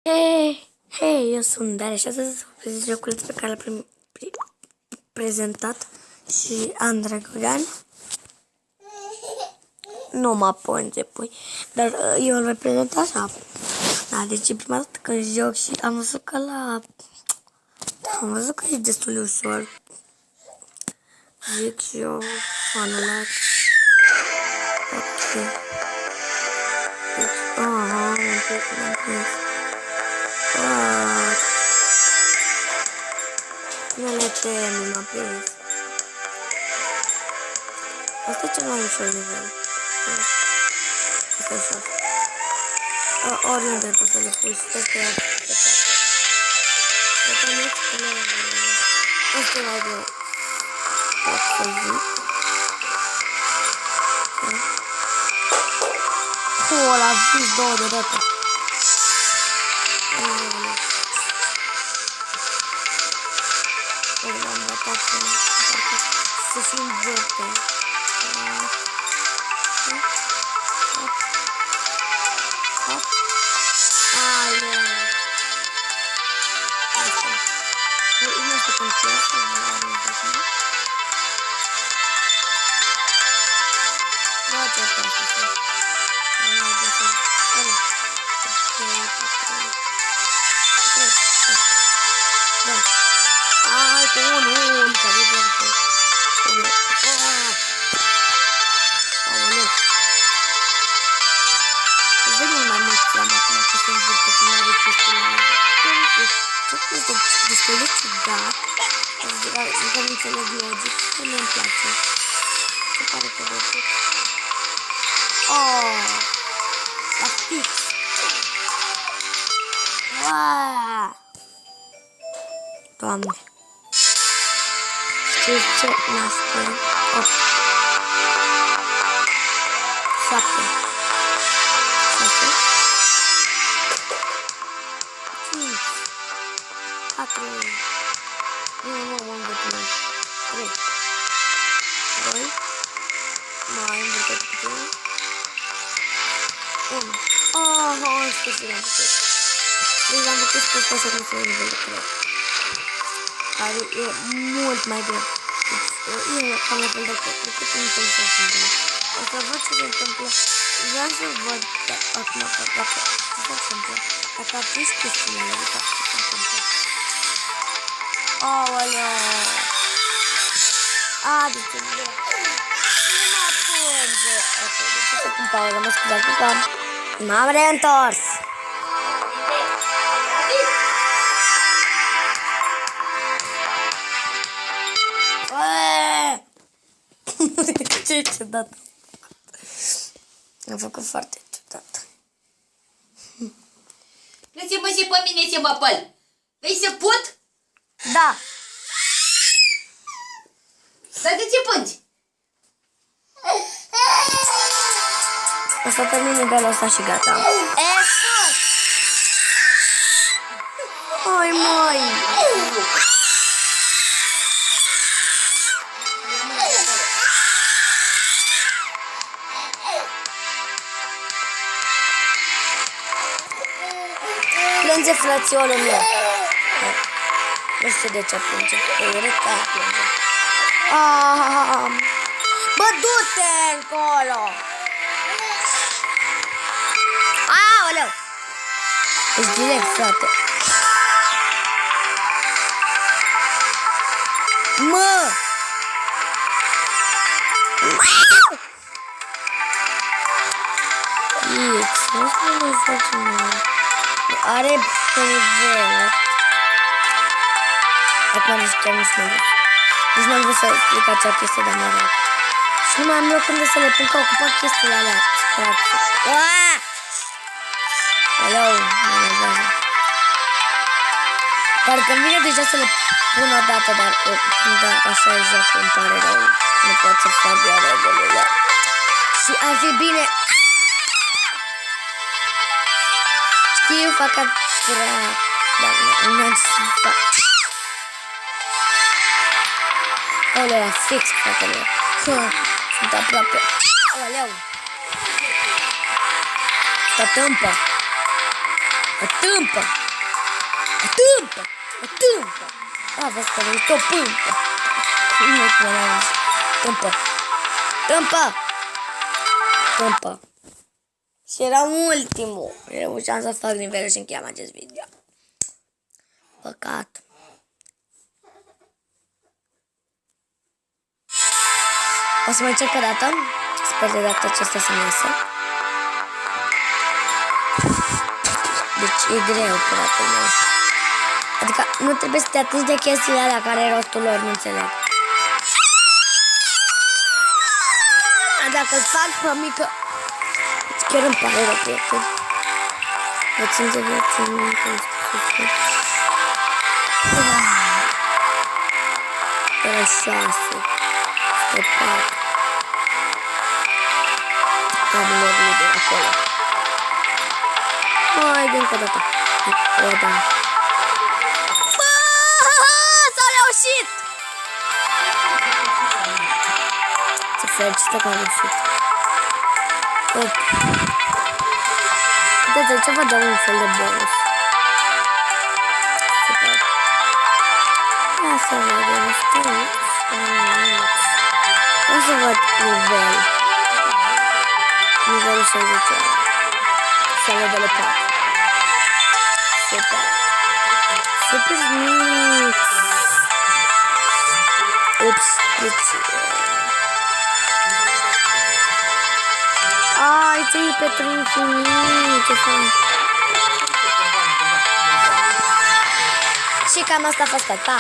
Hei, eu sunt Daria și astăzi să vă prezint joculeț pe care l-a prezentat și Andrei Gogan. Nu mă ponge, pui, dar eu îl voi prezenta așa. Da, deci e prima dată când joc și am văzut că e destul de ușor. Zic și eu, anulat. Ok. Deci, aha, m-am prins. Nu le teme, m-a prins. Asta e cel mai ușor nivel. Asta e ușor. Oriunde poți să le pui și tot pe toate. Asta nu este mai greu. Pot să zic. Ăla, fiți două deodată. L-am ratat să se învârte. Aoleu. Asta. Nu asta cum piesă, nu am acum. Da, ce poate să fac. Nu am de să... Da. Ai, cu unul, că nu vreau să... Aoleu. Îți dă mult mai mult seama acum că se învârte când are chestia la aia. Ce este destul de ciudat. Încă nu înțeleg logic, că nu-mi place. Se pare că de tot. La fix. Doamne. Știți ce nască? 8 7 6 5 4 nu, m-am învățat 3 2 mai învățat cu 1 în sfârșit l-am făcut. Deci am făcut pe asta să nu se nivel de 3 care e mult mai greu. Deci e cam la fel de trecut în interesat în greu. O să văd ce se întâmplă. Vreau să văd acum ce se întâmplă. Dacă atingi chestiunea, adică ce se întâmplă. Aoleu! Deci e greu. Nu mă apunge. Ok, deci o să pun pauză, mă scuzați, pupa. M-am reîntors. Ce ciudat. Am făcut foarte ciudat. Lăsa-mă și pe mine să mă păl. Vrei să put? Da. Dar de ce pungi? O să termin nivelul ăsta și gata. Oi, măi. Plânge frățiorul meu. Nu știu de ce plânge. E urât că plânge. Bă, du-te încolo! Aoleu! Ești direct, frate. Mă! X, nu știu de face mai. Are pe nivel. Acum nici chiar nu știu. Nici n-am vrut să explic acea chestie, dar mă rog. Și nu mai am loc unde să le pun, că ocupat chestiile alea. Alo, mă nevoie. Parcă îmi vine deja să le pun o dată, dar așa e jocul, îmi pare rău. Nu pot să fac iar regulile. Și ar fi bine... Știu, fac prea... Dar nu am să fac... Aoleu, era fix, fratele. Sunt aproape. Aoleu. Sta tâmpă. O tâmpă. O tâmpă. O tâmpă. A, vezi că e o pâmpă. Nu e cum am zis. Tâmpă. Tâmpă. Tâmpă. Și era ultimul. Reușeam să fac nivelul și încheiam acest video. Păcat. O să mai încerc o dată. Sper de data aceasta să-mi iasă. Deci e greu puratul meu. Adică nu trebuie să te atingi de chestiile alea care e rostul lor, nu înțeleg. Dacă îți fac pe mică... Chiar îmi pare rău, prieten. Mă țin de viață, nu îmi spune. Era 6. Stai 4. Am lorile de acolo. Hai, de încă o dată. O, da. S-a reușit! Ce fericită că am reușit. Op. Uite-te, ce vă dau un fel de bonus. Super. Ia să vedem, stai. O să văd nivel. Nivelul 60. Sau nivelul 4. Super. Super mix. Ups, deci... Ai, ce-i pentru infinit, ce fain. Și cam asta a fost tot, pa!